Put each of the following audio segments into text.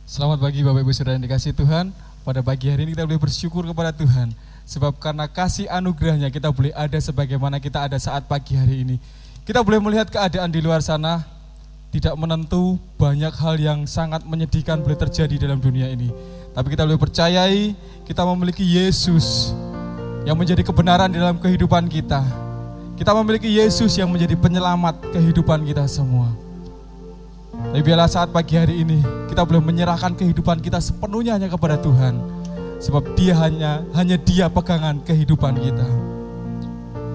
Selamat pagi Bapak Ibu Saudara yang dikasihi Tuhan. Pada pagi hari ini kita boleh bersyukur kepada Tuhan. Sebab karena kasih anugerahnya kita boleh ada sebagaimana kita ada saat pagi hari ini. Kita boleh melihat keadaan di luar sana, tidak menentu, banyak hal yang sangat menyedihkan boleh terjadi dalam dunia ini. Tapi kita boleh percayai, kita memiliki Yesus yang menjadi kebenaran di dalam kehidupan kita. Kita memiliki Yesus yang menjadi penyelamat kehidupan kita semua. Tapi biarlah saat pagi hari ini kita boleh menyerahkan kehidupan kita sepenuhnya hanya kepada Tuhan. Sebab Dia hanya Dia pegangan kehidupan kita.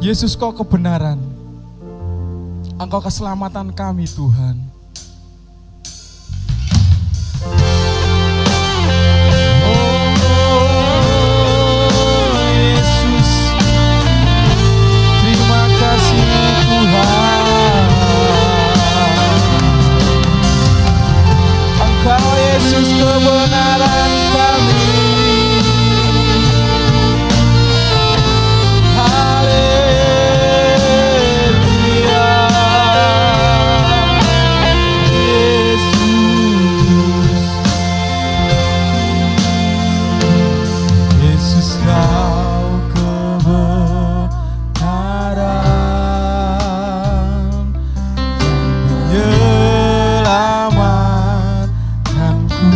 Yesus, Kau kebenaran. Engkau keselamatan kami Tuhan. Yesus, terima kasih Tuhan. Engkau Yesus kebenaran kami. Haleluya. Yesus, Yesus Kau kebenaran yang menyelamatkanku.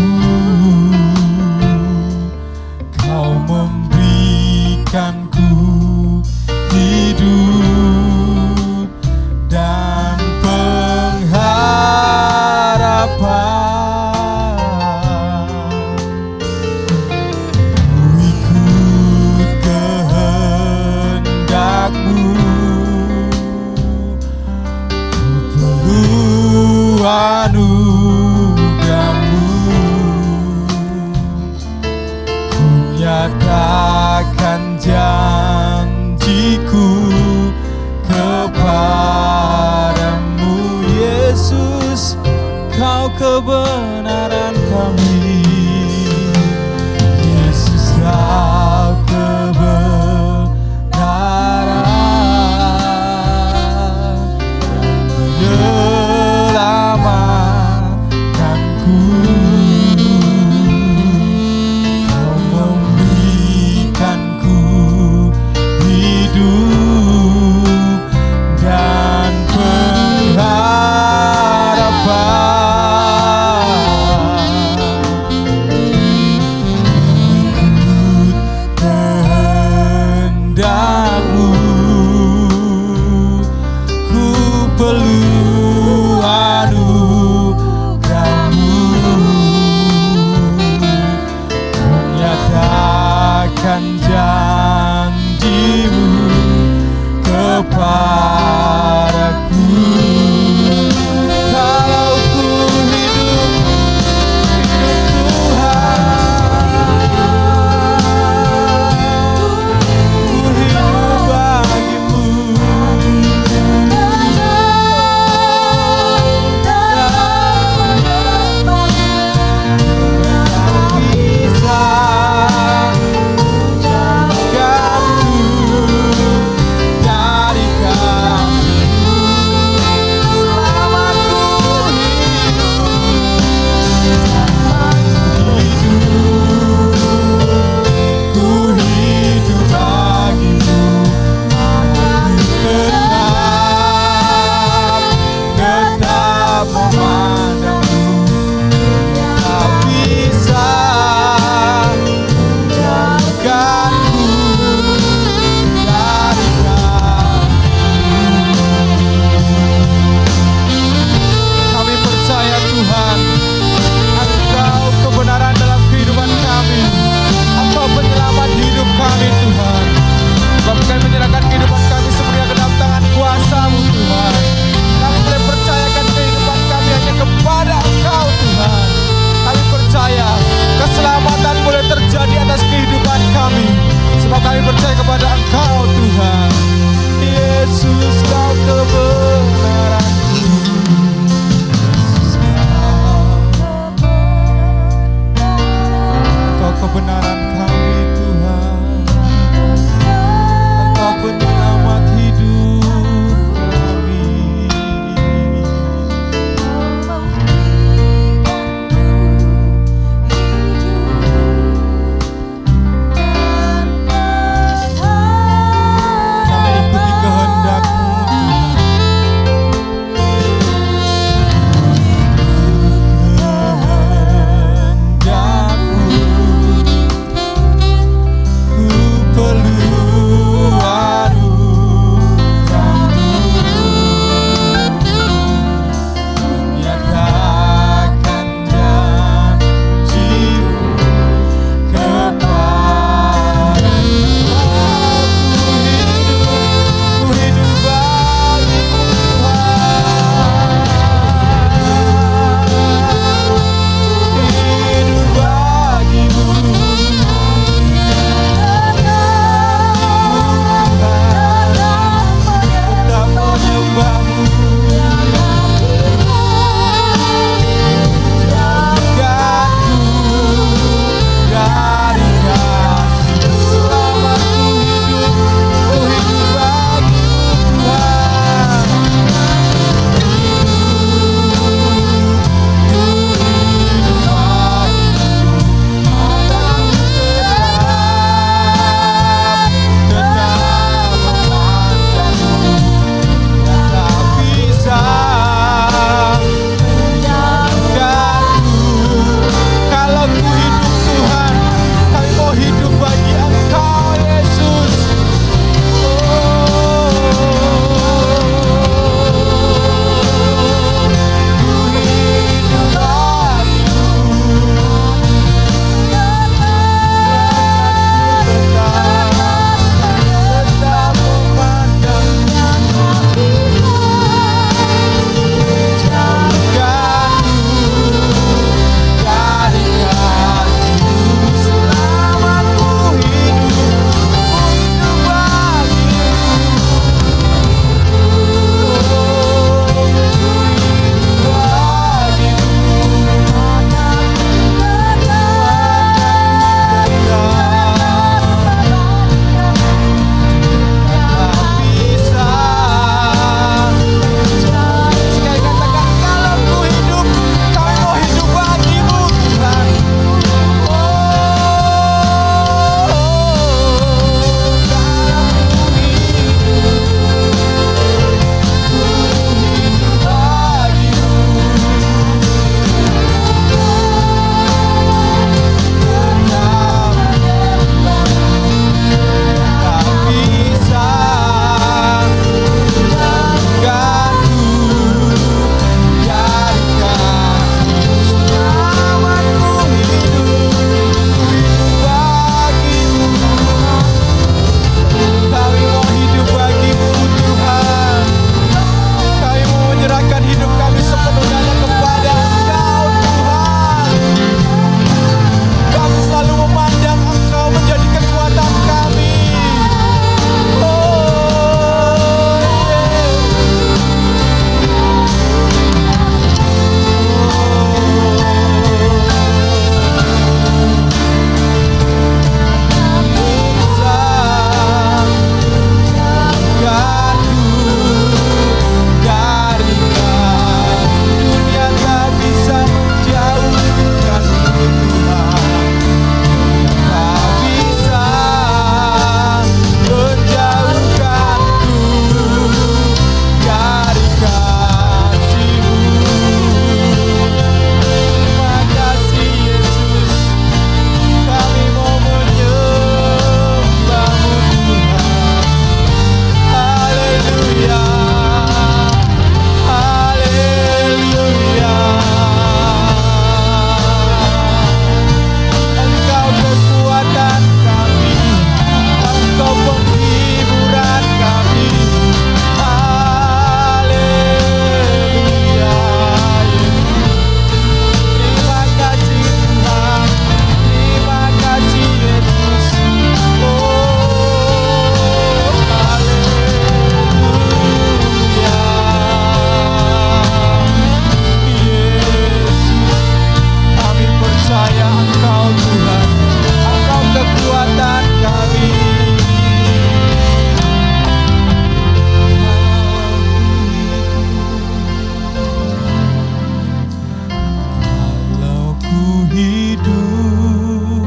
hidup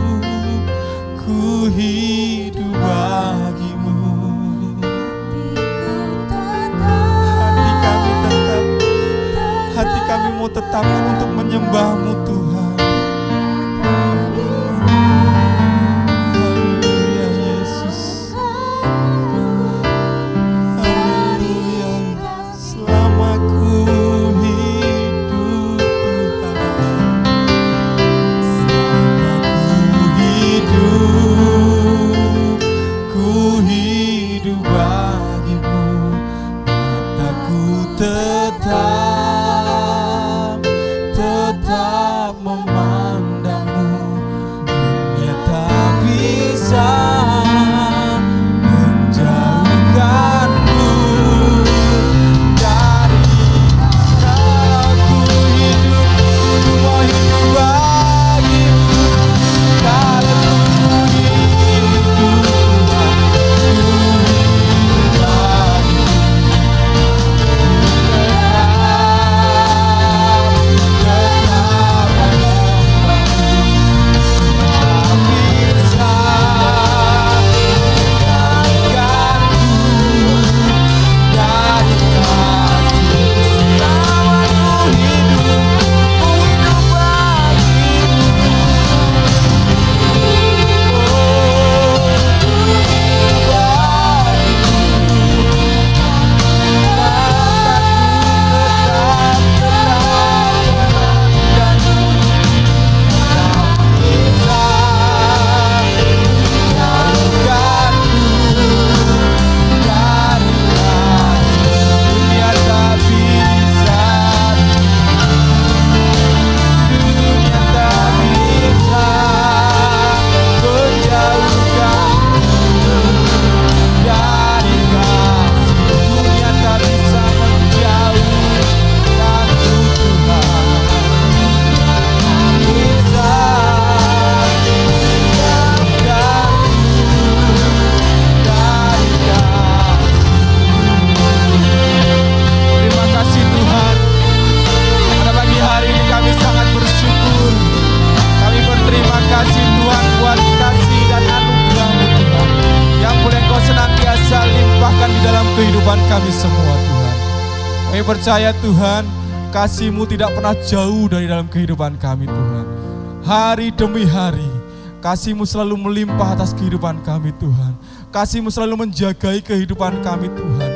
bagimu. Hati kami mau tetap untuk menyembah-Mu Tuhan. Haleluya Yesus. Haleluya. Selama ku hidup Tuhan, selama ku hidup bagimu, mataku tetap memandangmu. Dunia tak bisa menjauhkanku dari aku hidup, ku mau hidup bagimu. Kalau ku hidup Tuhan, ku hidup bagimu. Kami semua Tuhan, kami percaya Tuhan, kasih-Mu tidak pernah jauh dari dalam kehidupan kami Tuhan. Hari demi hari, kasih-Mu selalu melimpah atas kehidupan kami Tuhan. Kasih-Mu selalu menjagai kehidupan kami Tuhan.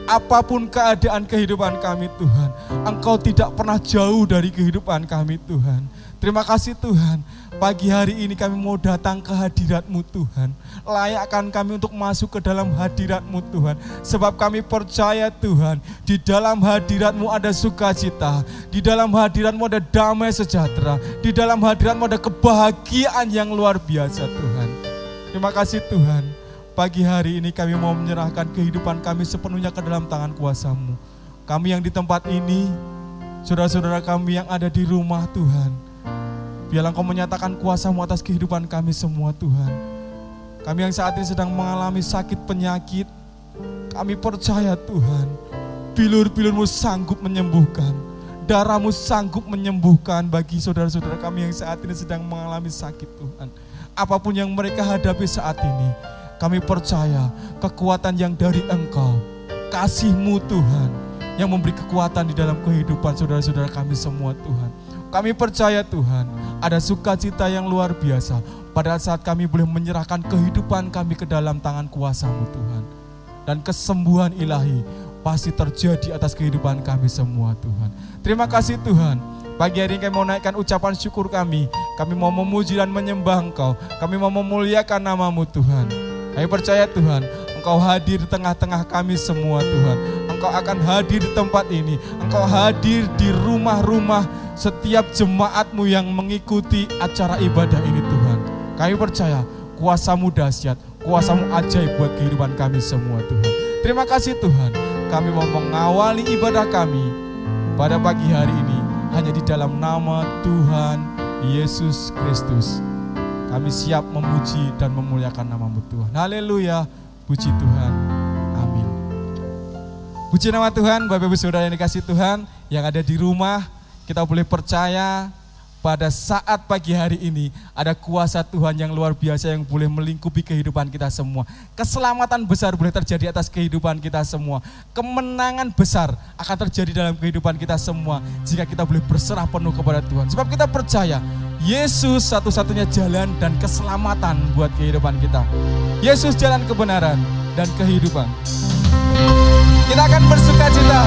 Apapun keadaan kehidupan kami Tuhan, Engkau tidak pernah jauh dari kehidupan kami Tuhan. Terima kasih Tuhan, pagi hari ini kami mau datang ke hadirat-Mu Tuhan. Layakkan kami untuk masuk ke dalam hadirat-Mu Tuhan. Sebab kami percaya Tuhan, di dalam hadirat-Mu ada sukacita, di dalam hadirat-Mu ada damai sejahtera, di dalam hadirat-Mu ada kebahagiaan yang luar biasa Tuhan. Terima kasih Tuhan, pagi hari ini kami mau menyerahkan kehidupan kami sepenuhnya ke dalam tangan kuasa-Mu. Kami yang di tempat ini, saudara-saudara kami yang ada di rumah Tuhan, biarlah Engkau menyatakan kuasa-Mu atas kehidupan kami semua Tuhan. Kami yang saat ini sedang mengalami sakit penyakit, kami percaya Tuhan, bilur-bilur-Mu sanggup menyembuhkan, darah-Mu sanggup menyembuhkan bagi saudara-saudara kami yang saat ini sedang mengalami sakit Tuhan. Apapun yang mereka hadapi saat ini, kami percaya kekuatan yang dari Engkau, kasih-Mu Tuhan, yang memberi kekuatan di dalam kehidupan saudara-saudara kami semua Tuhan. Kami percaya Tuhan, ada sukacita yang luar biasa pada saat kami boleh menyerahkan kehidupan kami ke dalam tangan kuasa-Mu Tuhan. Dan kesembuhan ilahi pasti terjadi atas kehidupan kami semua Tuhan. Terima kasih Tuhan, pagi hari ini kami mau naikkan ucapan syukur kami. Kami mau memuji dan menyembah Engkau, kami mau memuliakan nama-Mu Tuhan. Kami percaya Tuhan, Engkau hadir di tengah-tengah kami semua Tuhan. Engkau akan hadir di tempat ini, Engkau hadir di rumah-rumah setiap jemaat-Mu yang mengikuti acara ibadah ini Tuhan. Kami percaya kuasa-Mu dahsyat, kuasa-Mu ajaib buat kehidupan kami semua Tuhan. Terima kasih Tuhan, kami mau mengawali ibadah kami pada pagi hari ini hanya di dalam nama Tuhan Yesus Kristus. Kami siap memuji dan memuliakan nama-Mu Tuhan. Haleluya, puji Tuhan, amin. Puji nama Tuhan, Bapak Ibu Saudara yang dikasihi Tuhan, yang ada di rumah, kita boleh percaya pada saat pagi hari ini ada kuasa Tuhan yang luar biasa yang boleh melingkupi kehidupan kita semua. Keselamatan besar boleh terjadi atas kehidupan kita semua. Kemenangan besar akan terjadi dalam kehidupan kita semua jika kita boleh berserah penuh kepada Tuhan. Sebab kita percaya Yesus satu-satunya jalan dan keselamatan buat kehidupan kita. Yesus jalan kebenaran dan kehidupan. Kita akan bersukacita,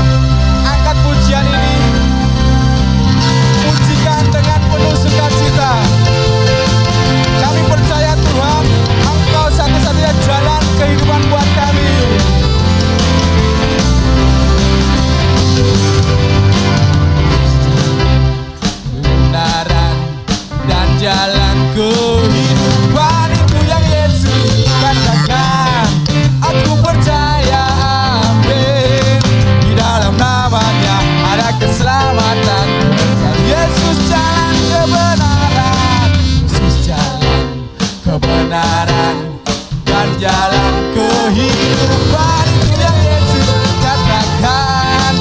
angkat pujian ini, pujikan dengan penuh sukacita. Kami percaya Tuhan, Engkau satu-satunya jalan kehidupan buat kami. Kebenaran dan jalan kehidupan itu yang Yesus katakan. Aku percaya, amin. Di dalam namanya ada keselamatan. Yesus jalan kebenaran, Yesus jalan kebenaran dan jalan kehidupan itu yang Yesus katakan.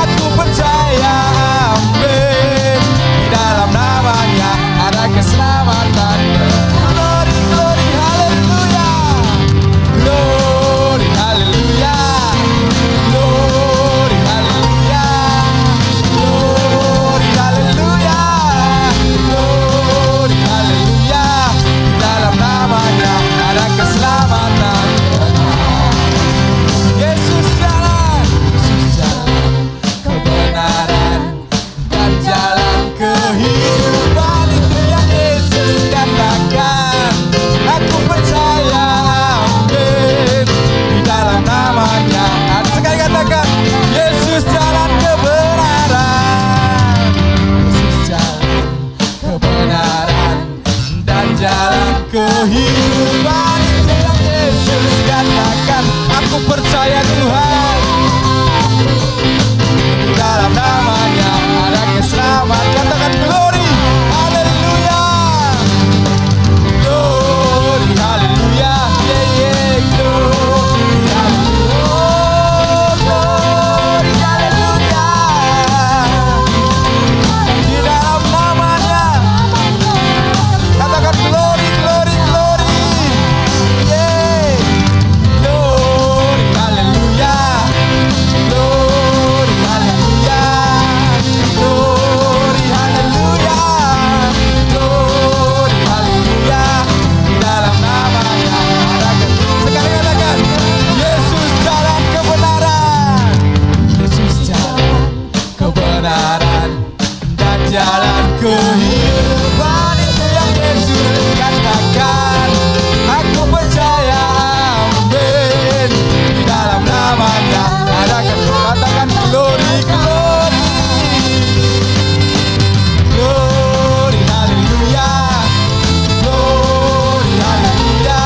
Aku percaya, amin. Di dalam namanya ada keselamatan. Glory, glory, haleluya. Glory, haleluya. Glory, haleluya. Glory, haleluya. Glory, haleluya. Di dalam namanya ada keselamatan. Yesus jalan kebenaran dan jalan kehidupan itu yang Yesus katakan. Aku percaya, amin. Di dalam namanya ada sekali katakan, Yesus jalan kebenaran, Yesus jalan kebenaran dan jalan kehidupan itu yang Yesus katakan. Aku percaya Tuhan, di dalam namanya ada keselamatan. Katakan glory, haleluya. Glory, haleluya. Yeah, yeah, glory, haleluya. Oh, glory, haleluya. Di dalam namanya katakan glory, glory, glory. Yeah. Glory, haleluya. Glory, haleluya. Glory, haleluya. Glory, haleluya. Di dalam namanya ada sekali katakan, Yesus jalan kebenaran, Yesus jalan kebenaran dan jalan kehidupan itu yang Yesus katakan. Aku percaya, amin. Di dalam namanya ada katakan glory, glory. Glory, haleluya. Glory, haleluya.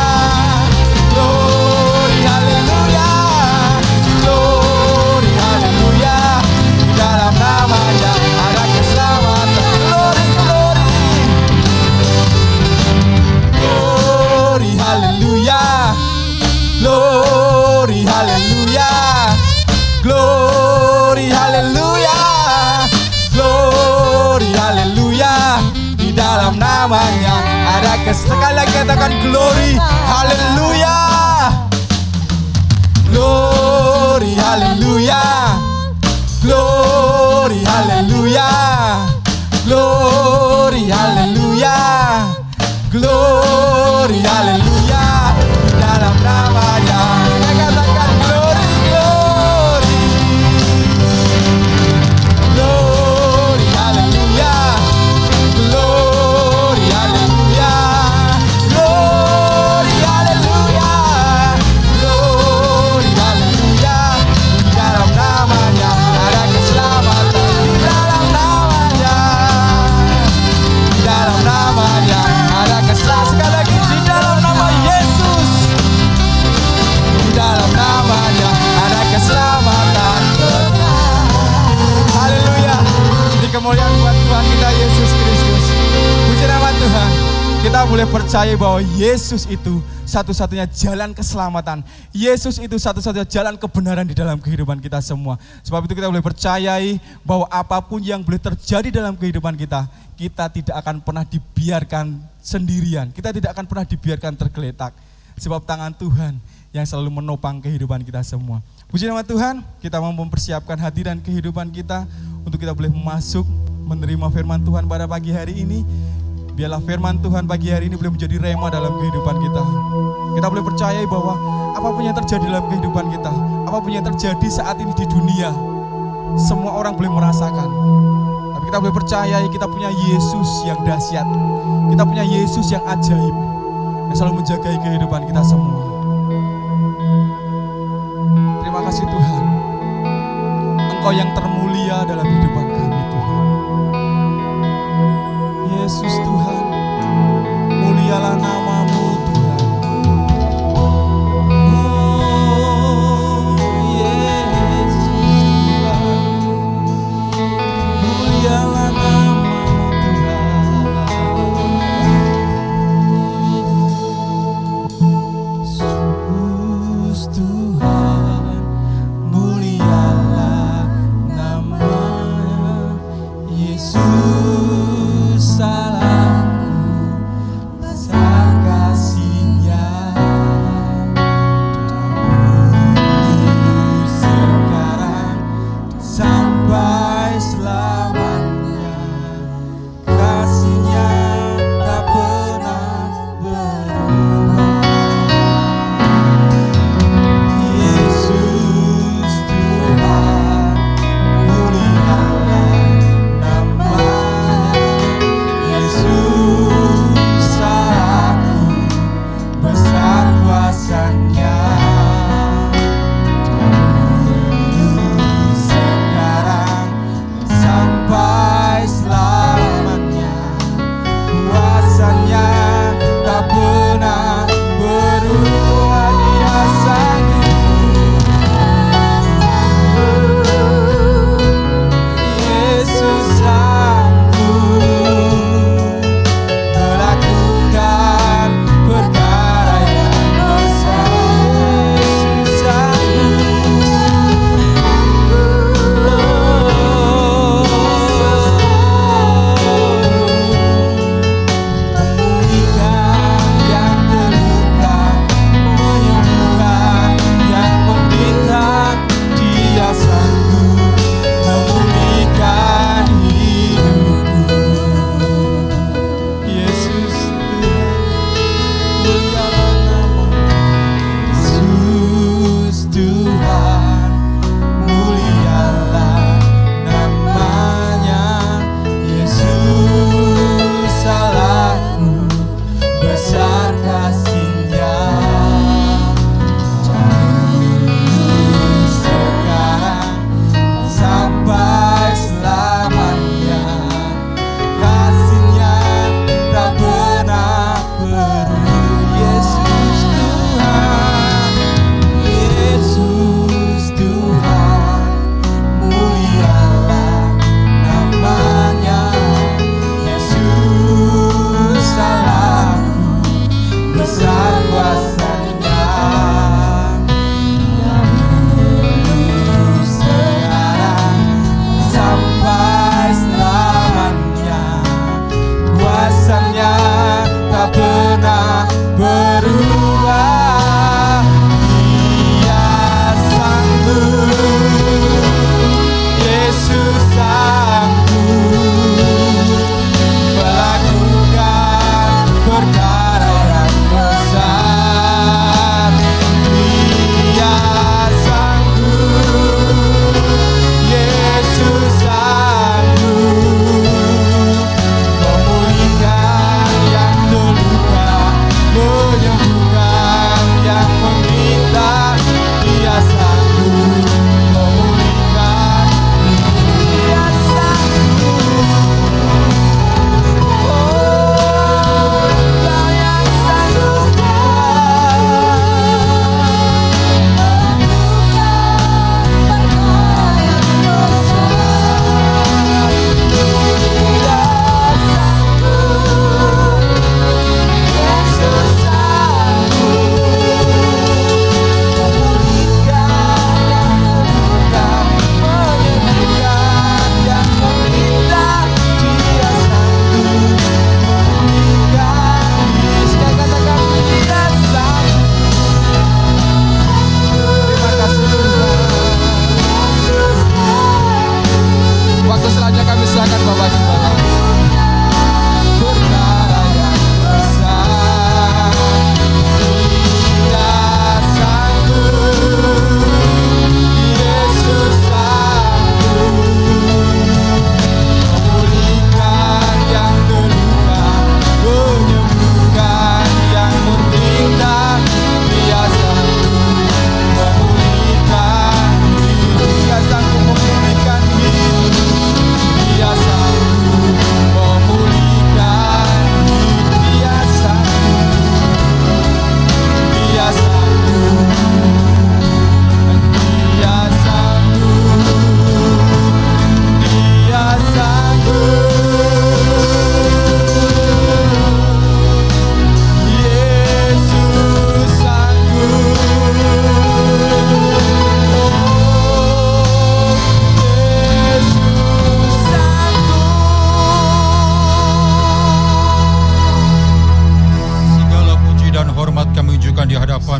Glory, haleluya. Glory, haleluya. Di dalam namanya ada keselamatan. Glory, glory. Glory, haleluya. Glory, haleluya. Glory, haleluya. Glory, haleluya. Di dalam namanya ada sekali lagi katakan glory, haleluya. Glory, haleluya. Glory, haleluya. Glory, haleluya. Glory, haleluya. Di dalam namanya kita katakan glory, glory. Glory, haleluya. Glory, haleluya. Glory, haleluya. Glory, haleluya. Di dalam namanya ada keselamatan. Di dalam namanya, di dalam namanya kita boleh percaya bahwa Yesus itu satu-satunya jalan keselamatan. Yesus itu satu-satunya jalan kebenaran di dalam kehidupan kita semua. Sebab itu kita boleh percayai bahwa apapun yang boleh terjadi dalam kehidupan kita, kita tidak akan pernah dibiarkan sendirian. Kita tidak akan pernah dibiarkan tergeletak. Sebab tangan Tuhan yang selalu menopang kehidupan kita semua. Puji nama Tuhan, kita mau mempersiapkan hati dan kehidupan kita untuk kita boleh masuk menerima firman Tuhan pada pagi hari ini. Biarlah firman Tuhan pagi hari ini boleh menjadi rema dalam kehidupan kita. Kita boleh percaya bahwa apapun yang terjadi dalam kehidupan kita, apapun yang terjadi saat ini di dunia, semua orang boleh merasakan. Tapi kita boleh percaya kita punya Yesus yang dahsyat. Kita punya Yesus yang ajaib, yang selalu menjaga kehidupan kita semua. Terima kasih Tuhan. Engkau yang termulia dalam kehidupan kami Tuhan. Yesus Tuhan, mulialah nama-Mu Tuhan. Oh Yesus Tuhan, mulialah nama-Mu Tuhan. Yesus Tuhan, mulialah nama-Nya. Yesus salam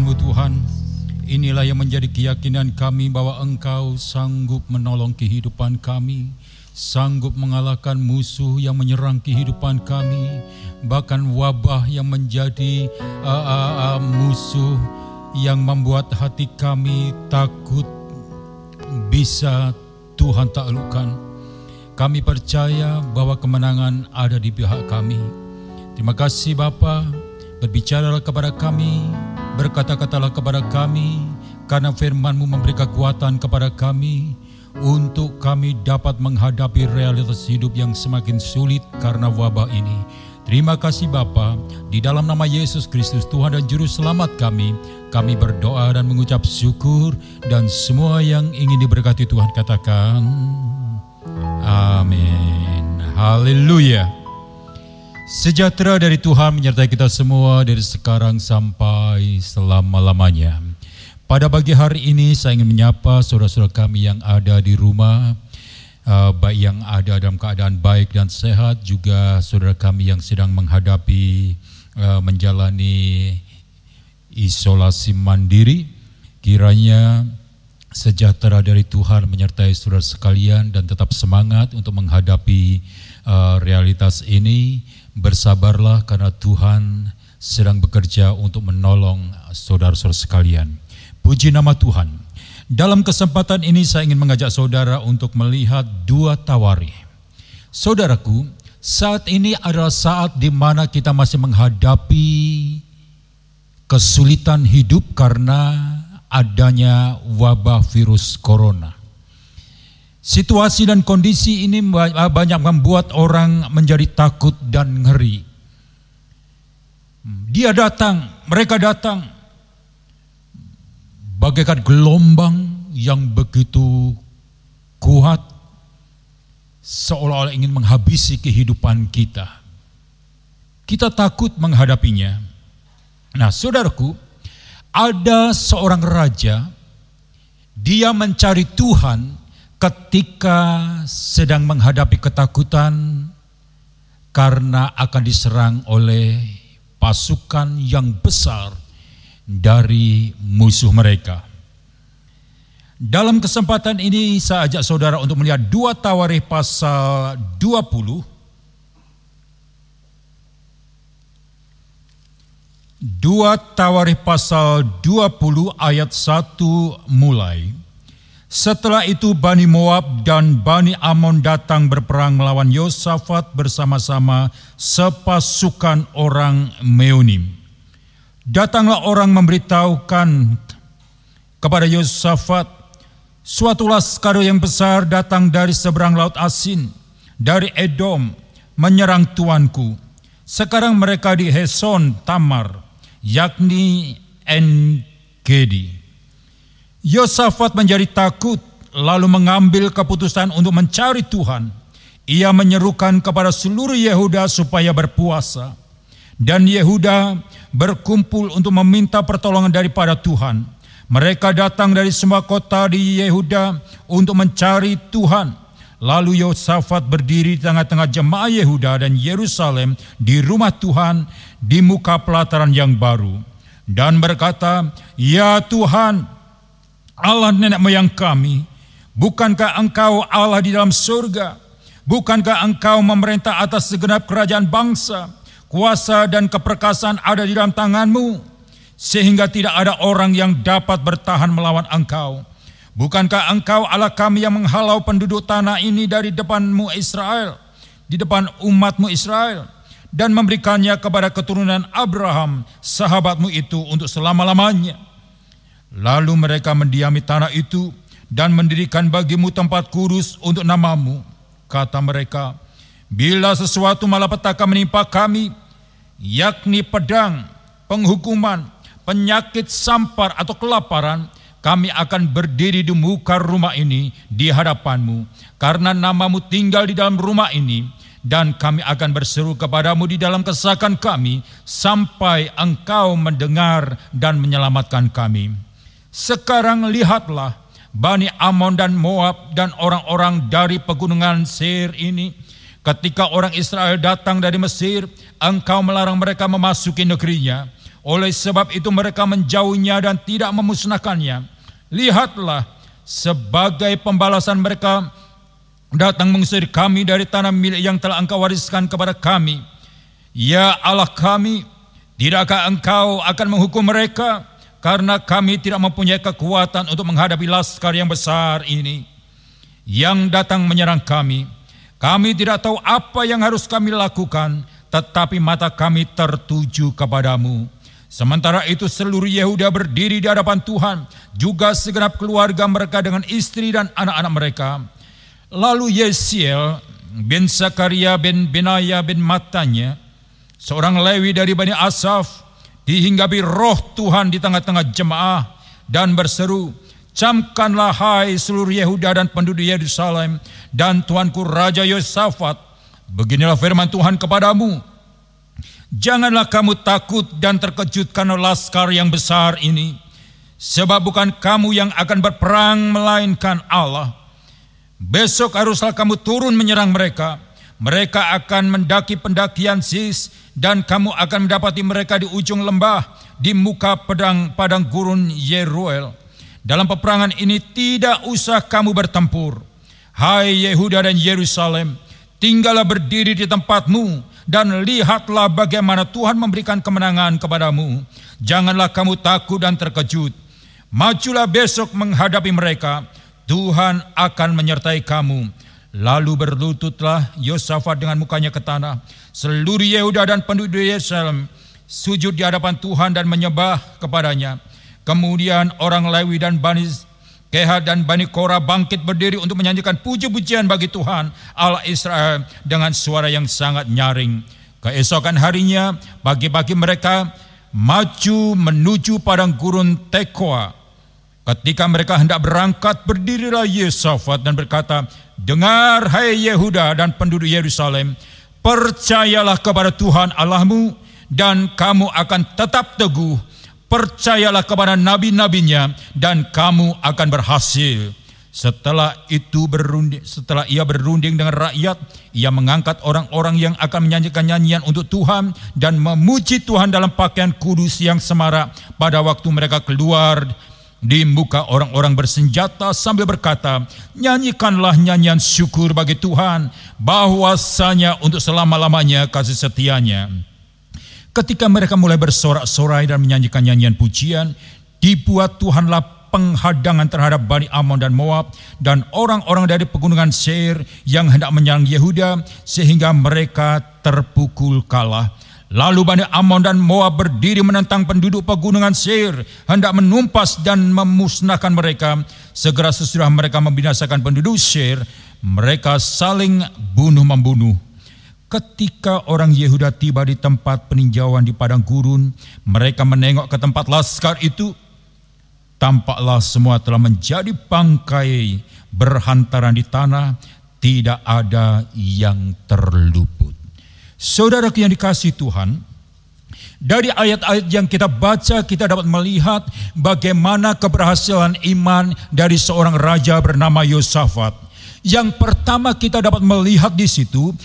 firman-Mu Tuhan. Inilah yang menjadi keyakinan kami bahwa Engkau sanggup menolong kehidupan kami, sanggup mengalahkan musuh yang menyerang kehidupan kami, bahkan wabah yang menjadi musuh yang membuat hati kami takut bisa Tuhan taklukkan. Kami percaya bahwa kemenangan ada di pihak kami. Terima kasih Bapa, berbicaralah kepada kami, berkata-katalah kepada kami, karena firman-Mu memberi kekuatan kepada kami untuk kami dapat menghadapi realitas hidup yang semakin sulit karena wabah ini. Terima kasih Bapa, di dalam nama Yesus Kristus Tuhan dan Juru Selamat kami berdoa dan mengucap syukur, dan semua yang ingin diberkati Tuhan katakan amin. Haleluya. Sejahtera dari Tuhan menyertai kita semua dari sekarang sampai selama-lamanya. Pada pagi hari ini saya ingin menyapa saudara-saudara kami yang ada di rumah, baik yang ada dalam keadaan baik dan sehat, juga saudara kami yang sedang menghadapi menjalani isolasi mandiri. Kiranya sejahtera dari Tuhan menyertai saudara sekalian dan tetap semangat untuk menghadapi realitas ini. Bersabarlah karena Tuhan sedang bekerja untuk menolong saudara-saudara sekalian. Puji nama Tuhan. Dalam kesempatan ini saya ingin mengajak saudara untuk melihat dua tawarikh. Saudaraku, saat ini adalah saat di mana kita masih menghadapi kesulitan hidup karena adanya wabah virus corona. Situasi dan kondisi ini banyak membuat orang menjadi takut dan ngeri. Mereka datang bagaikan gelombang yang begitu kuat, seolah-olah ingin menghabisi kehidupan kita. Kita takut menghadapinya. Nah, saudaraku, ada seorang raja, dia mencari Tuhan ketika sedang menghadapi ketakutan karena akan diserang oleh pasukan yang besar dari musuh mereka. Dalam kesempatan ini saya ajak saudara untuk melihat dua tawarikh pasal 20. Dua tawarikh pasal 20 ayat 1 mulai. Setelah itu Bani Moab dan Bani Amon datang berperang melawan Yosafat bersama-sama sepasukan orang Meonim. Datanglah orang memberitahukan kepada Yosafat, suatu laskar yang besar datang dari seberang laut Asin, dari Edom, menyerang tuanku. Sekarang mereka di Heson Tamar, yakni En-Gedi. Yosafat menjadi takut, lalu mengambil keputusan untuk mencari Tuhan. Ia menyerukan kepada seluruh Yehuda supaya berpuasa. Dan Yehuda berkumpul untuk meminta pertolongan daripada Tuhan. Mereka datang dari semua kota di Yehuda untuk mencari Tuhan. Lalu Yosafat berdiri di tengah-tengah jemaah Yehuda dan Yerusalem di rumah Tuhan di muka pelataran yang baru. Dan berkata, "Ya Tuhan, Allah nenek moyang kami, bukankah Engkau Allah di dalam surga? Bukankah Engkau memerintah atas segenap kerajaan bangsa? Kuasa dan keperkasaan ada di dalam tangan-Mu, sehingga tidak ada orang yang dapat bertahan melawan Engkau. Bukankah Engkau Allah kami yang menghalau penduduk tanah ini dari depan-Mu Israel, di depan umat-Mu Israel, dan memberikannya kepada keturunan Abraham, sahabat-Mu itu untuk selama-lamanya? Lalu mereka mendiami tanah itu dan mendirikan bagi-Mu tempat kudus untuk nama-Mu. Kata mereka, bila sesuatu malapetaka menimpa kami, yakni pedang, penghukuman, penyakit sampar atau kelaparan, kami akan berdiri di muka rumah ini di hadapan-Mu, karena nama-Mu tinggal di dalam rumah ini, dan kami akan berseru kepada-Mu di dalam kesesakan kami, sampai Engkau mendengar dan menyelamatkan kami. Sekarang lihatlah, Bani Amon dan Moab dan orang-orang dari pegunungan Seir ini, ketika orang Israel datang dari Mesir, Engkau melarang mereka memasuki negerinya. Oleh sebab itu mereka menjauhnya dan tidak memusnahkannya. Lihatlah, sebagai pembalasan mereka datang mengusir kami dari tanah milik yang telah Engkau wariskan kepada kami. Ya Allah kami, tidakkah Engkau akan menghukum mereka? Karena kami tidak mempunyai kekuatan untuk menghadapi laskar yang besar ini yang datang menyerang kami. Kami tidak tahu apa yang harus kami lakukan, tetapi mata kami tertuju kepadamu. Sementara itu seluruh Yehuda berdiri di hadapan Tuhan, juga segenap keluarga mereka dengan istri dan anak-anak mereka. Lalu Yesiel bin Zakaria bin Benaya bin Matanya, seorang Lewi dari Bani Asaf, dihinggapi roh Tuhan di tengah-tengah jemaah dan berseru, "Camkanlah hai seluruh Yehuda dan penduduk Yerusalem dan Tuanku Raja Yosafat, beginilah firman Tuhan kepadamu. Janganlah kamu takut dan terkejut karena laskar yang besar ini, sebab bukan kamu yang akan berperang melainkan Allah. Besok haruslah kamu turun menyerang mereka. Mereka akan mendaki pendakian Sis, dan kamu akan mendapati mereka di ujung lembah, di muka padang gurun Yeruel. Dalam peperangan ini tidak usah kamu bertempur. Hai Yehuda dan Yerusalem, tinggallah berdiri di tempatmu, dan lihatlah bagaimana Tuhan memberikan kemenangan kepadamu. Janganlah kamu takut dan terkejut. Majulah besok menghadapi mereka. Tuhan akan menyertai kamu." Lalu berlututlah Yosafat dengan mukanya ke tanah. Seluruh Yehuda dan penduduk Yerusalem sujud di hadapan Tuhan dan menyembah kepadanya. Kemudian orang Lewi dan Bani Kehat dan Bani Korah bangkit berdiri untuk menyanyikan puji-pujian bagi Tuhan Allah Israel dengan suara yang sangat nyaring. Keesokan harinya pagi-pagi mereka maju menuju padang gurun Tekoa. Ketika mereka hendak berangkat, berdirilah Yosafat dan berkata, "Dengar hai Yehuda dan penduduk Yerusalem, percayalah kepada Tuhan Allahmu dan kamu akan tetap teguh. Percayalah kepada nabi-nabinya dan kamu akan berhasil." Setelah ia berunding dengan rakyat, ia mengangkat orang-orang yang akan menyanyikan nyanyian untuk Tuhan dan memuji Tuhan dalam pakaian kudus yang semarak pada waktu mereka keluar di muka orang-orang bersenjata sambil berkata, "Nyanyikanlah nyanyian syukur bagi Tuhan, bahwasanya untuk selama-lamanya kasih setianya." Ketika mereka mulai bersorak-sorai dan menyanyikan nyanyian pujian, dibuat Tuhanlah penghadangan terhadap Bani Amon dan Moab dan orang-orang dari pegunungan Seir yang hendak menyerang Yehuda, sehingga mereka terpukul kalah. Lalu Bani Amon dan Moab berdiri menentang penduduk pegunungan Seir, hendak menumpas dan memusnahkan mereka. Segera sesudah mereka membinasakan penduduk Seir, mereka saling bunuh-membunuh. Ketika orang Yehuda tiba di tempat peninjauan di padang gurun, mereka menengok ke tempat laskar itu. Tampaklah semua telah menjadi bangkai berhantaran di tanah, tidak ada yang terluput. Saudaraku yang dikasihi Tuhan, dari ayat-ayat yang kita baca kita dapat melihat bagaimana keberhasilan iman dari seorang raja bernama Yosafat. Yang pertama kita dapat melihat di situ,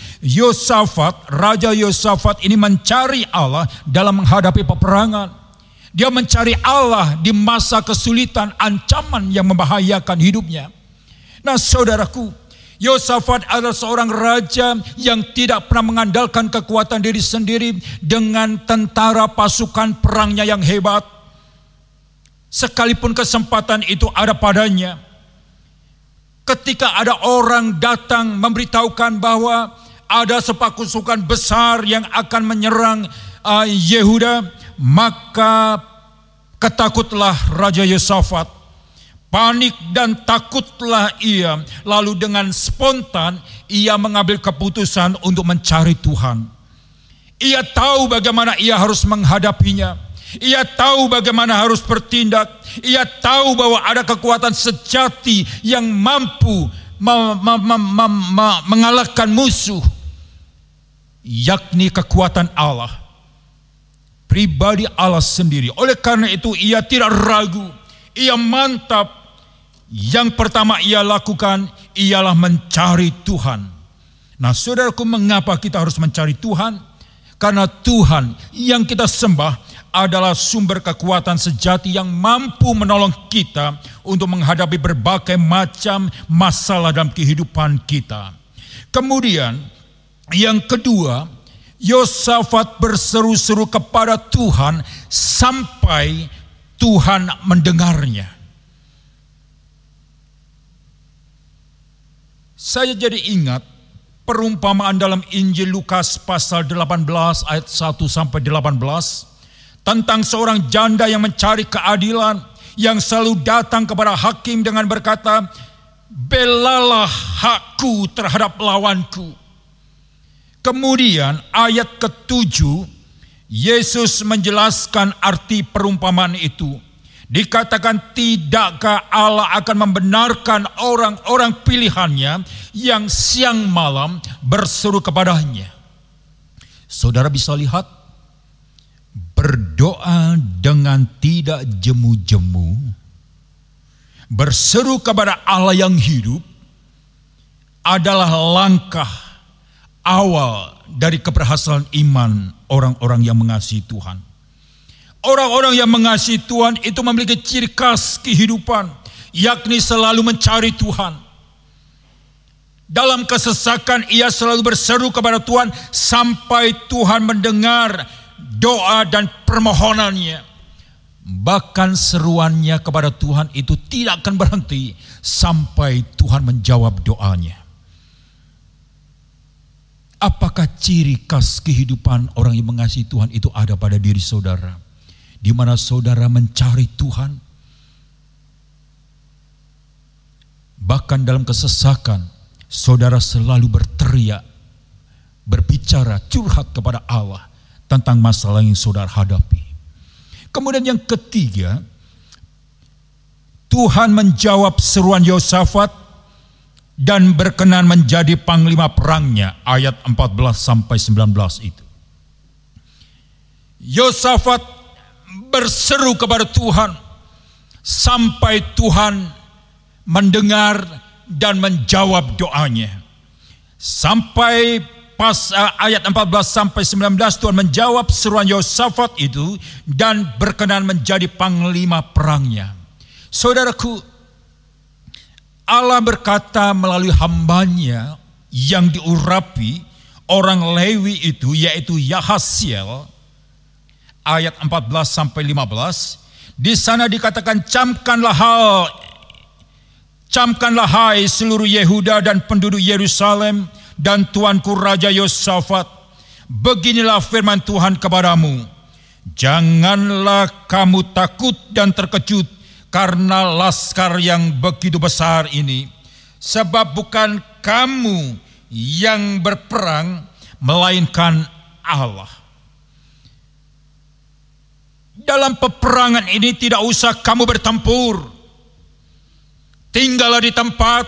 Raja Yosafat ini mencari Allah dalam menghadapi peperangan. Dia mencari Allah di masa kesulitan, ancaman yang membahayakan hidupnya. Nah saudaraku, Yosafat adalah seorang raja yang tidak pernah mengandalkan kekuatan diri sendiri dengan tentara pasukan perangnya yang hebat. Sekalipun kesempatan itu ada padanya, ketika ada orang datang memberitahukan bahwa ada sepasukan besar yang akan menyerang Yehuda, maka ketakutlah Raja Yosafat. Panik dan takutlah ia. Lalu dengan spontan ia mengambil keputusan untuk mencari Tuhan. Ia tahu bagaimana ia harus menghadapinya. Ia tahu bagaimana harus bertindak. Ia tahu bahwa ada kekuatan sejati yang mampu mengalahkan musuh, yakni kekuatan Allah, pribadi Allah sendiri. Oleh karena itu ia tidak ragu, ia mantap. Yang pertama ia lakukan ialah mencari Tuhan. Nah saudaraku, mengapa kita harus mencari Tuhan? Karena Tuhan yang kita sembah adalah sumber kekuatan sejati yang mampu menolong kita untuk menghadapi berbagai macam masalah dalam kehidupan kita. Kemudian yang kedua, Yosafat berseru-seru kepada Tuhan sampai Tuhan mendengarnya. Saya jadi ingat perumpamaan dalam Injil Lukas pasal 18 ayat 1 sampai 18 tentang seorang janda yang mencari keadilan, yang selalu datang kepada hakim dengan berkata, "Belalah hakku terhadap lawanku." Kemudian ayat ke-7 Yesus menjelaskan arti perumpamaan itu. Dikatakan, tidakkah Allah akan membenarkan orang-orang pilihannya yang siang malam berseru kepadanya. Saudara bisa lihat, berdoa dengan tidak jemu-jemu, berseru kepada Allah yang hidup adalah langkah awal dari keberhasilan iman orang-orang yang mengasihi Tuhan. Orang-orang yang mengasihi Tuhan itu memiliki ciri khas kehidupan, yakni selalu mencari Tuhan. Dalam kesesakan ia selalu berseru kepada Tuhan sampai Tuhan mendengar doa dan permohonannya. Bahkan seruannya kepada Tuhan itu tidak akan berhenti sampai Tuhan menjawab doanya. Apakah ciri khas kehidupan orang yang mengasihi Tuhan itu ada pada diri saudara? Di mana saudara mencari Tuhan, bahkan dalam kesesakan, saudara selalu berteriak, berbicara, curhat kepada Allah tentang masalah yang saudara hadapi. Kemudian yang ketiga, Tuhan menjawab seruan Yosafat dan berkenan menjadi panglima perangnya, ayat 14 sampai 19 itu. Yosafat berseru kepada Tuhan sampai Tuhan mendengar dan menjawab doanya. Sampai pas ayat 14 sampai 19 Tuhan menjawab seruan Yosafat itu dan berkenan menjadi panglima perangnya. Saudaraku, Allah berkata melalui hambanya yang diurapi orang Lewi itu, yaitu Yahasiel, ayat 14 sampai 15. Di sana dikatakan, camkanlah hai seluruh Yehuda dan penduduk Yerusalem dan tuanku Raja Yosafat, beginilah firman Tuhan kepadamu, janganlah kamu takut dan terkejut karena laskar yang begitu besar ini, sebab bukan kamu yang berperang, melainkan Allah. Dalam peperangan ini tidak usah kamu bertempur. Tinggallah di tempat,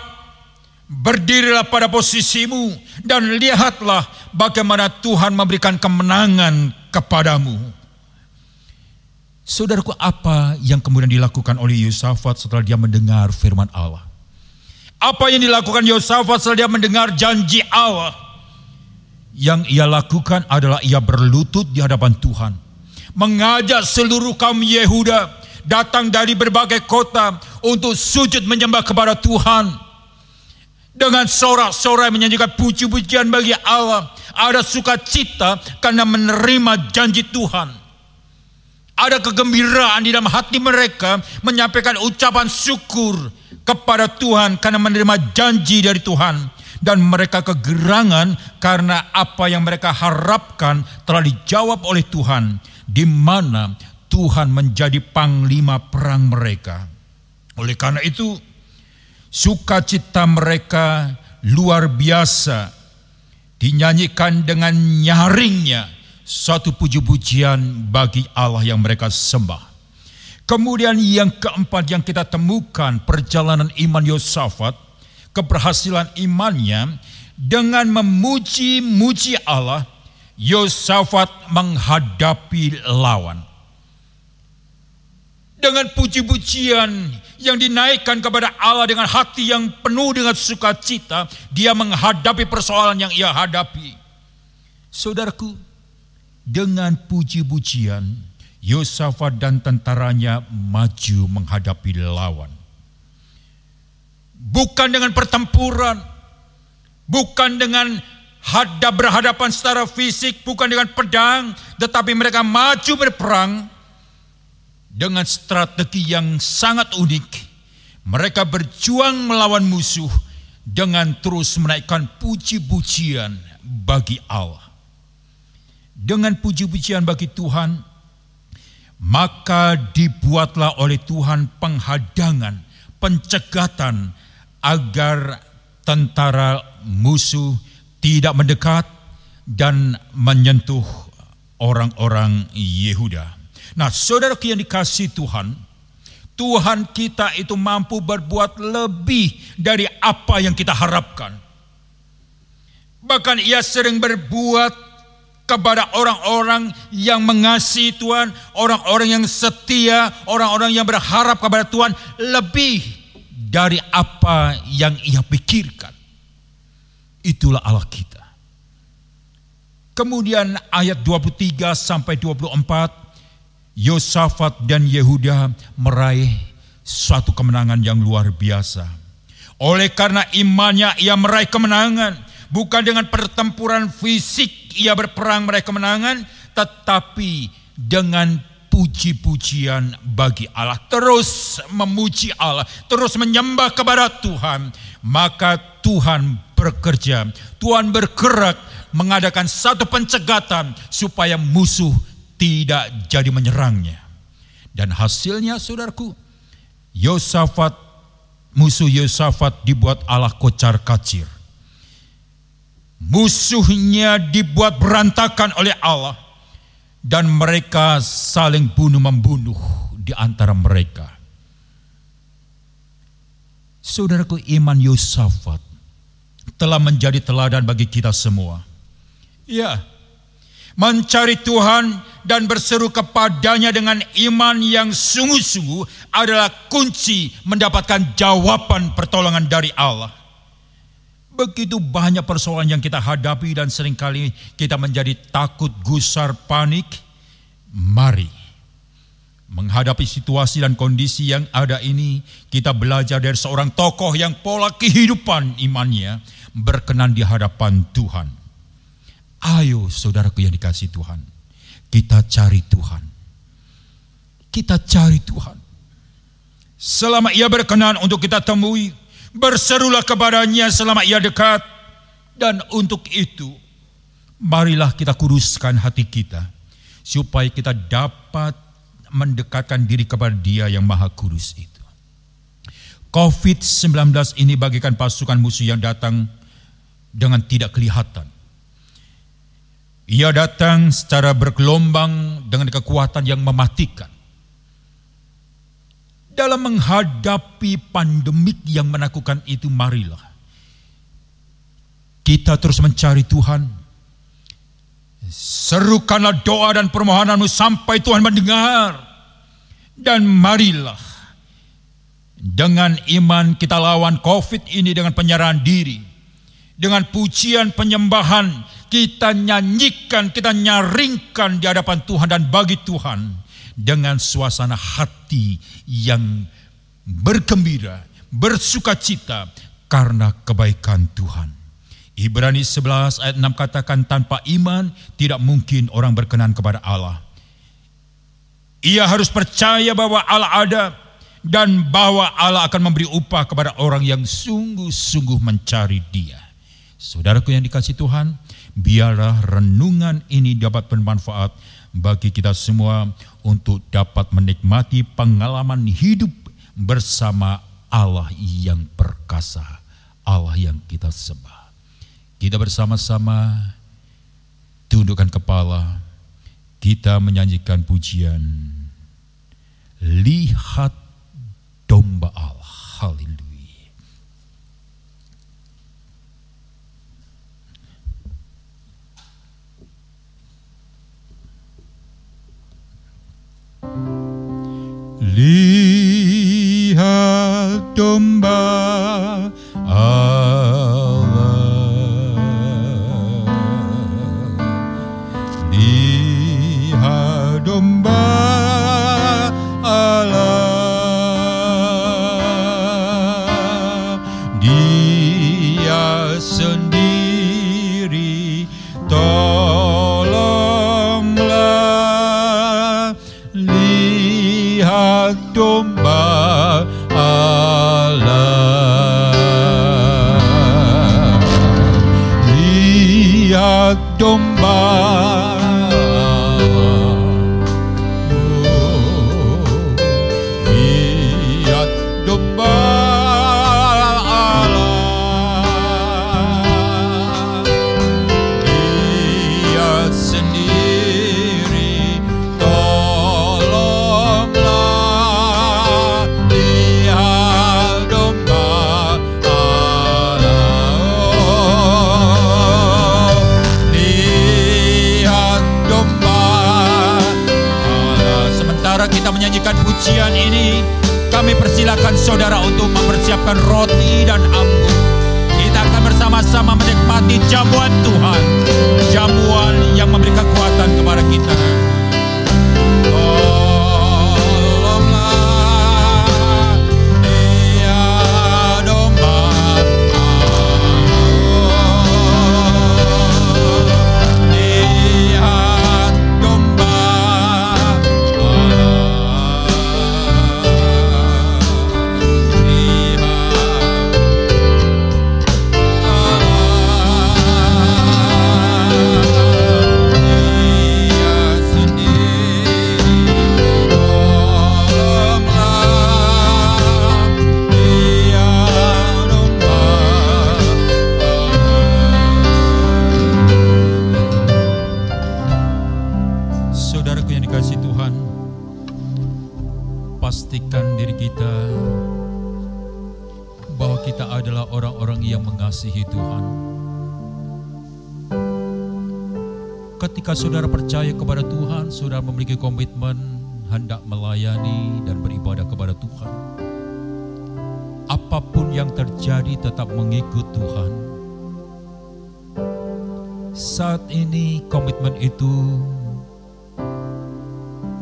berdirilah pada posisimu, dan lihatlah bagaimana Tuhan memberikan kemenangan kepadamu. Saudaraku, apa yang kemudian dilakukan oleh Yosafat setelah dia mendengar firman Allah? Apa yang dilakukan Yosafat setelah dia mendengar janji Allah? Yang ia lakukan adalah ia berlutut di hadapan Tuhan, mengajak seluruh kaum Yehuda datang dari berbagai kota untuk sujud menyembah kepada Tuhan. Dengan sorak-sorai menyanyikan puji-pujian bagi Allah. Ada sukacita karena menerima janji Tuhan. Ada kegembiraan di dalam hati mereka menyampaikan ucapan syukur kepada Tuhan karena menerima janji dari Tuhan. Dan mereka kegerangan karena apa yang mereka harapkan telah dijawab oleh Tuhan, di mana Tuhan menjadi panglima perang mereka. Oleh karena itu, sukacita mereka luar biasa, dinyanyikan dengan nyaringnya suatu puji-pujian bagi Allah yang mereka sembah. Kemudian yang keempat yang kita temukan perjalanan iman Yosafat, keberhasilan imannya dengan memuji-muji Allah, Yosafat menghadapi lawan. Dengan puji-pujian yang dinaikkan kepada Allah dengan hati yang penuh dengan sukacita, dia menghadapi persoalan yang ia hadapi. Saudaraku, dengan puji-pujian, Yosafat dan tentaranya maju menghadapi lawan. Bukan dengan pertempuran, bukan dengan berhadapan secara fisik, bukan dengan pedang, tetapi mereka maju berperang dengan strategi yang sangat unik. Mereka berjuang melawan musuh dengan terus menaikkan puji-pujian bagi Allah. Dengan puji-pujian bagi Tuhan, maka dibuatlah oleh Tuhan penghadangan, pencegatan agar tentara musuh tidak mendekat dan menyentuh orang-orang Yehuda. Nah, saudaraku yang dikasihi Tuhan, Tuhan kita itu mampu berbuat lebih dari apa yang kita harapkan. Bahkan Ia sering berbuat kepada orang-orang yang mengasihi Tuhan, orang-orang yang setia, orang-orang yang berharap kepada Tuhan lebih dari apa yang Ia pikirkan. Itulah Allah kita. Kemudian ayat 23 sampai 24, Yosafat dan Yehuda meraih suatu kemenangan yang luar biasa. Oleh karena imannya ia meraih kemenangan. Bukan dengan pertempuran fisik ia berperang meraih kemenangan, tetapi dengan puji-pujian bagi Allah. Terus memuji Allah, terus menyembah kepada Tuhan. Maka Tuhan bekerja, Tuhan bergerak mengadakan satu pencegatan supaya musuh tidak jadi menyerangnya. Dan hasilnya saudaraku, musuh Yosafat dibuat Allah kocar-kacir. Musuhnya dibuat berantakan oleh Allah. Dan mereka saling bunuh-membunuh di antara mereka. Saudaraku, iman Yosafat telah menjadi teladan bagi kita semua. Ya, mencari Tuhan dan berseru kepadanya dengan iman yang sungguh-sungguh adalah kunci mendapatkan jawaban pertolongan dari Allah. Begitu banyak persoalan yang kita hadapi dan seringkali kita menjadi takut, gusar, panik. Mari menghadapi situasi dan kondisi yang ada ini, kita belajar dari seorang tokoh yang pola kehidupan imannya berkenan di hadapan Tuhan. Ayo saudaraku yang dikasihi Tuhan, kita cari Tuhan. Kita cari Tuhan. Selama Ia berkenan untuk kita temui, berserulah kepadanya selama Ia dekat. Dan untuk itu, marilah kita kuduskan hati kita, supaya kita dapat mendekatkan diri kepada Dia yang Maha Kudus itu. COVID-19 ini bagikan pasukan musuh yang datang dengan tidak kelihatan. Ia datang secara bergelombang dengan kekuatan yang mematikan. Dalam menghadapi pandemik yang menakutkan itu, marilah kita terus mencari Tuhan. Serukanlah doa dan permohonanmu sampai Tuhan mendengar. Dan marilah dengan iman kita lawan COVID ini dengan penyerahan diri. Dengan pujian penyembahan kita nyanyikan, kita nyaringkan di hadapan Tuhan dan bagi Tuhan. Dengan suasana hati yang bergembira, bersukacita karena kebaikan Tuhan. Ibrani 11 ayat 6 katakan, tanpa iman tidak mungkin orang berkenan kepada Allah. Ia harus percaya bahwa Allah ada dan bahwa Allah akan memberi upah kepada orang yang sungguh-sungguh mencari Dia. Saudaraku yang dikasihi Tuhan, biarlah renungan ini dapat bermanfaat bagi kita semua untuk dapat menikmati pengalaman hidup bersama Allah yang perkasa, Allah yang kita sembah. Kita bersama-sama tundukkan kepala, kita menyanyikan pujian, lihat domba Allah. Haleluya. Lihat domba Allah, lihat domba lihat domba Allah, lihat domba Allah, lihat domba Allah, Dia sendiri tolonglah, lihat domba Allah, lihat domba Allah. Sementara kita menyanyikan pujian ini, kami persilakan saudara untuk mempersiapkan roti dan anggur. Kita akan bersama-sama menikmati jamuan Tuhan, jamuan yang memberi kekuatan kepada kita. Tolonglah, lihat domba Allah, lihat domba Saudaraku yang dikasihi Tuhan, pastikan diri kita bahwa kita adalah orang-orang yang mengasihi Tuhan. Ketika saudara percaya kepada Tuhan, saudara memiliki komitmen hendak melayani dan beribadah kepada Tuhan. Apapun yang terjadi tetap mengikut Tuhan. Saat ini komitmen itu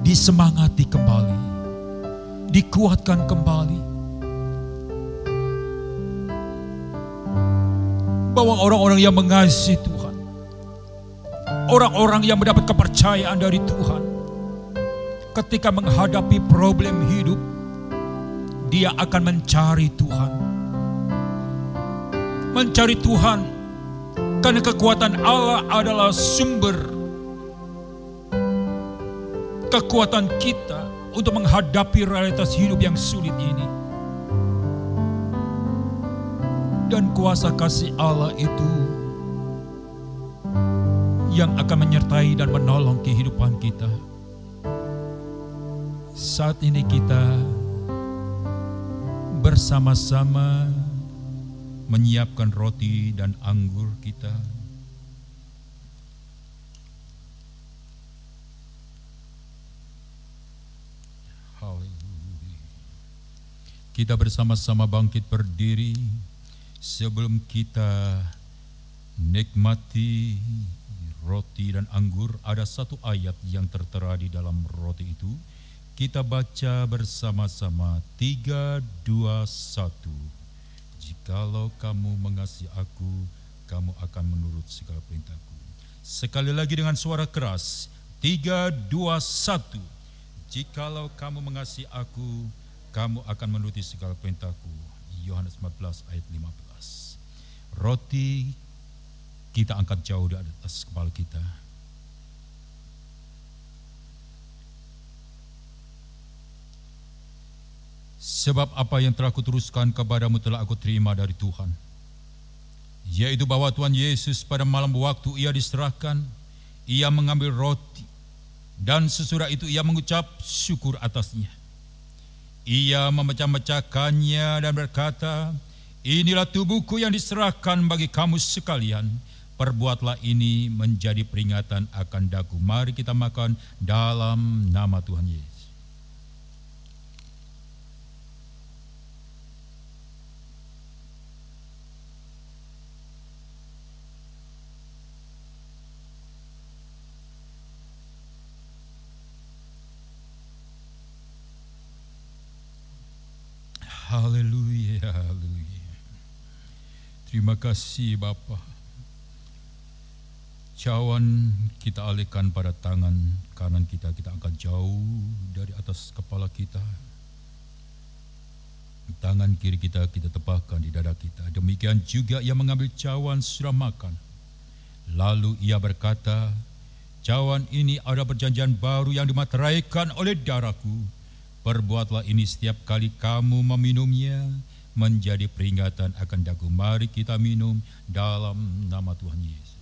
disemangati kembali, dikuatkan kembali, bahwa orang-orang yang mengasihi Tuhan, orang-orang yang mendapat kepercayaan dari Tuhan, ketika menghadapi problem hidup, dia akan mencari Tuhan. Mencari Tuhan, karena kekuatan Allah adalah sumber kekuatan kita untuk menghadapi realitas hidup yang sulit ini. Dan kuasa kasih Allah itu yang akan menyertai dan menolong kehidupan kita. Saat ini kita bersama-sama menyiapkan roti dan anggur kita. Kita bersama-sama bangkit berdiri sebelum kita nikmati roti dan anggur. Ada satu ayat yang tertera di dalam roti itu. Kita baca bersama-sama 3, 2, 1. Jikalau kamu mengasihi aku, kamu akan menurut segala perintahku. Sekali lagi dengan suara keras. 3, 2, 1. Jikalau kamu mengasihi aku, kamu akan menuruti segala perintahku. Yohanes 14 ayat 15. Roti kita angkat jauh di atas kepala kita. Sebab apa yang telah kuteruskan kepadamu telah aku terima dari Tuhan, yaitu bahwa Tuhan Yesus pada malam waktu ia diserahkan, ia mengambil roti, dan sesudah itu ia mengucap syukur atasnya. Ia memecah-mecahkannya dan berkata, inilah tubuhku yang diserahkan bagi kamu sekalian. Perbuatlah ini menjadi peringatan akan daku. Mari kita makan dalam nama Tuhan Yesus. Haleluya, haleluya. Terima kasih Bapa. Cawan kita alihkan pada tangan kanan kita, kita angkat jauh dari dari atas kepala kita. Tangan kiri kita tepahkan di dada kita. Demikian juga ia mengambil cawan sudah makan. Lalu ia berkata, cawan ini ada perjanjian baru yang dimateraikan oleh darahku. Perbuatlah ini setiap kali kamu meminumnya, menjadi peringatan akan daku. Mari kita minum dalam nama Tuhan Yesus.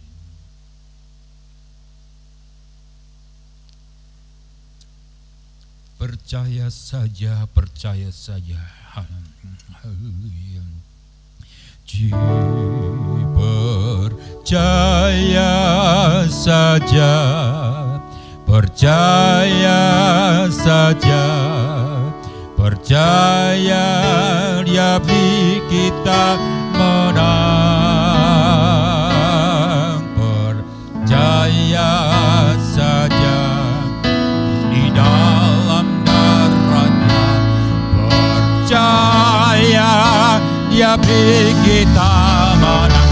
Percaya saja, percaya saja. Haleluya. Percaya saja, percaya saja, percaya Dia beri kita menang. Percaya saja di dalam darahnya, percaya Dia beri kita menang.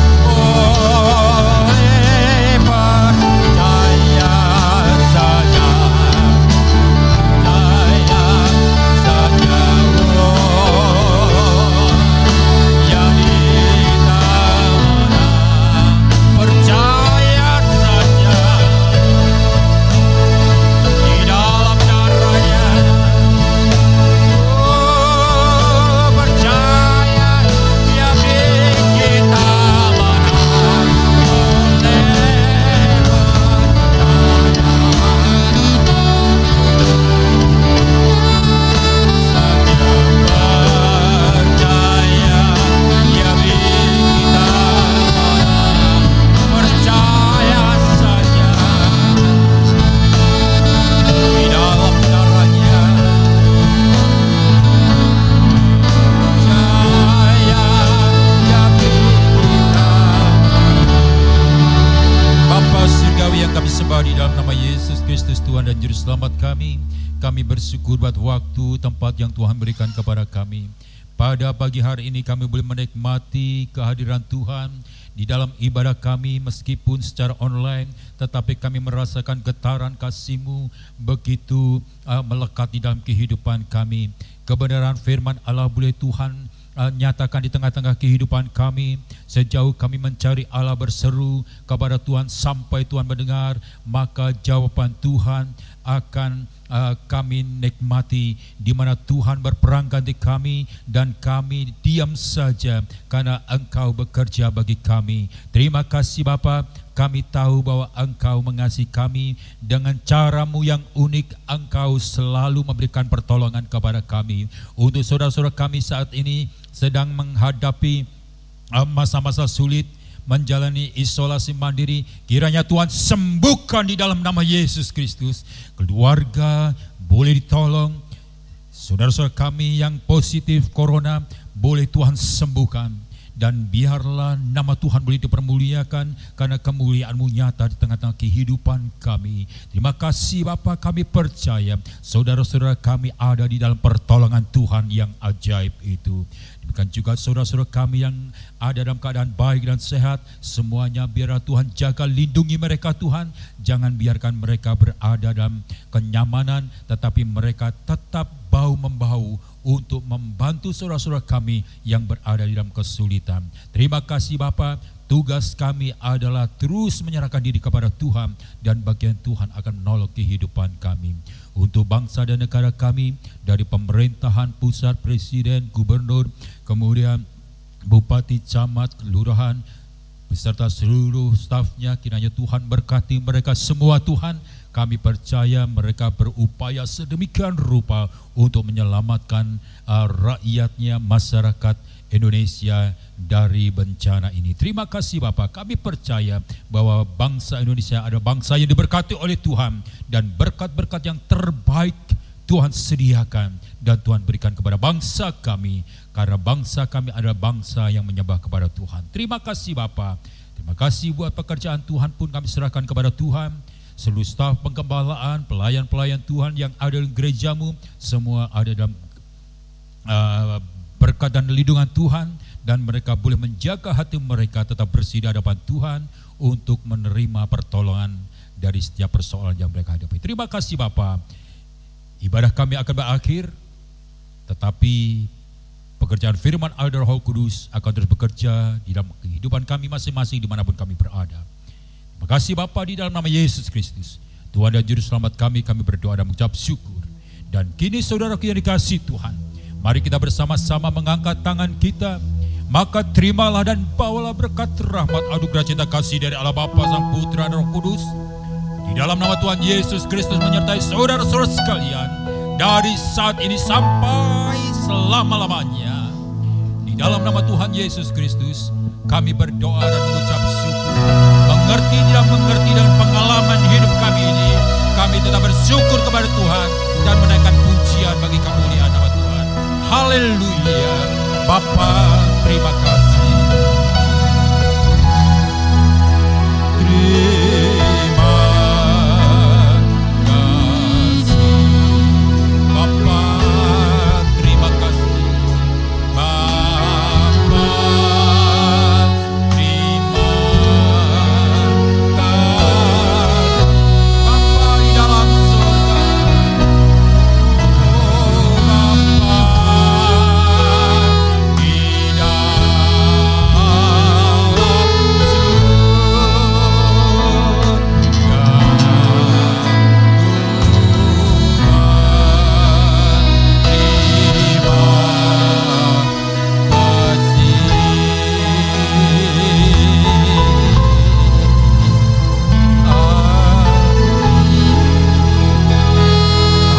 Selamat kami bersyukur buat waktu, tempat yang Tuhan berikan kepada kami. Pada pagi hari ini kami boleh menikmati kehadiran Tuhan di dalam ibadah kami meskipun secara online, tetapi kami merasakan getaran kasih-Mu begitu melekat di dalam kehidupan kami. Kebenaran firman Allah boleh Tuhan nyatakan di tengah-tengah kehidupan kami. Sejauh kami mencari Allah, berseru kepada Tuhan sampai Tuhan mendengar, maka jawaban Tuhan akan kami nikmati, di mana Tuhan berperang ganti kami dan kami diam saja karena Engkau bekerja bagi kami. Terima kasih Bapa, kami tahu bahwa Engkau mengasihi kami dengan cara-Mu yang unik. Engkau selalu memberikan pertolongan kepada kami. Untuk saudara-saudara kami saat ini sedang menghadapi masa-masa sulit, menjalani isolasi mandiri, kiranya Tuhan sembuhkan di dalam nama Yesus Kristus. Keluarga boleh ditolong, saudara-saudara kami yang positif corona boleh Tuhan sembuhkan, dan biarlah nama Tuhan boleh dipermuliakan karena kemuliaan-Mu nyata di tengah-tengah kehidupan kami. Terima kasih Bapa, kami percaya saudara-saudara kami ada di dalam pertolongan Tuhan yang ajaib itu. Demikian juga saudara-saudara kami yang ada dalam keadaan baik dan sehat, semuanya biarlah Tuhan jaga, lindungi mereka Tuhan. Jangan biarkan mereka berada dalam kenyamanan, tetapi mereka tetap bahu-membahu untuk membantu saudara-saudara kami yang berada di dalam kesulitan. Terima kasih Bapa, tugas kami adalah terus menyerahkan diri kepada Tuhan, dan bagian Tuhan akan menolong kehidupan kami. Untuk bangsa dan negara kami, dari pemerintahan pusat, presiden, gubernur, kemudian bupati, camat, kelurahan, beserta seluruh stafnya, kiranya Tuhan berkati mereka semua Tuhan. Kami percaya mereka berupaya sedemikian rupa untuk menyelamatkan rakyatnya, masyarakat Indonesia dari bencana ini. Terima kasih Bapak, kami percaya bahwa bangsa Indonesia adalah bangsa yang diberkati oleh Tuhan, dan berkat-berkat yang terbaik Tuhan sediakan dan Tuhan berikan kepada bangsa kami, karena bangsa kami adalah bangsa yang menyembah kepada Tuhan. Terima kasih Bapak, terima kasih buat pekerjaan Tuhan pun kami serahkan kepada Tuhan. Seluruh staf penggembalaan, pelayan-pelayan Tuhan yang ada di gereja-Mu, semua ada dalam berkat dan lindungan Tuhan, dan mereka boleh menjaga hati mereka tetap bersih di hadapan Tuhan untuk menerima pertolongan dari setiap persoalan yang mereka hadapi. Terima kasih Bapa. ibadah kami akan berakhir, tetapi pekerjaan firman Allah dan Roh Kudus akan terus bekerja di dalam kehidupan kami masing-masing dimanapun kami berada. Terima kasih Bapa, di dalam nama Yesus Kristus, Tuhan dan Juru Selamat kami berdoa dan mengucap syukur. Dan kini saudaraku yang dikasihi Tuhan, mari kita bersama-sama mengangkat tangan kita. Maka terimalah dan bawalah berkat rahmat anugerah cinta kasih dari Allah Bapa, Sang Putra dan Roh Kudus. Di dalam nama Tuhan Yesus Kristus menyertai saudara-saudara sekalian dari saat ini sampai selama-lamanya. Di dalam nama Tuhan Yesus Kristus kami berdoa dan mengucap syukur. Mengerti tidak mengerti dengan pengalaman hidup kami ini, kami tetap bersyukur kepada Tuhan dan menaikkan pujian bagi kemuliaan nama Tuhan. Haleluya. Bapa, terima kasih. Terima kasih. Bapa, terima kasih. Bapa, terima kasih. Bapa di dalam surga.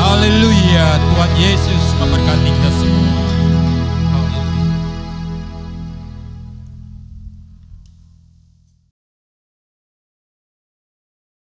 Haleluya, Tuhan Yesus memberkati kita semua.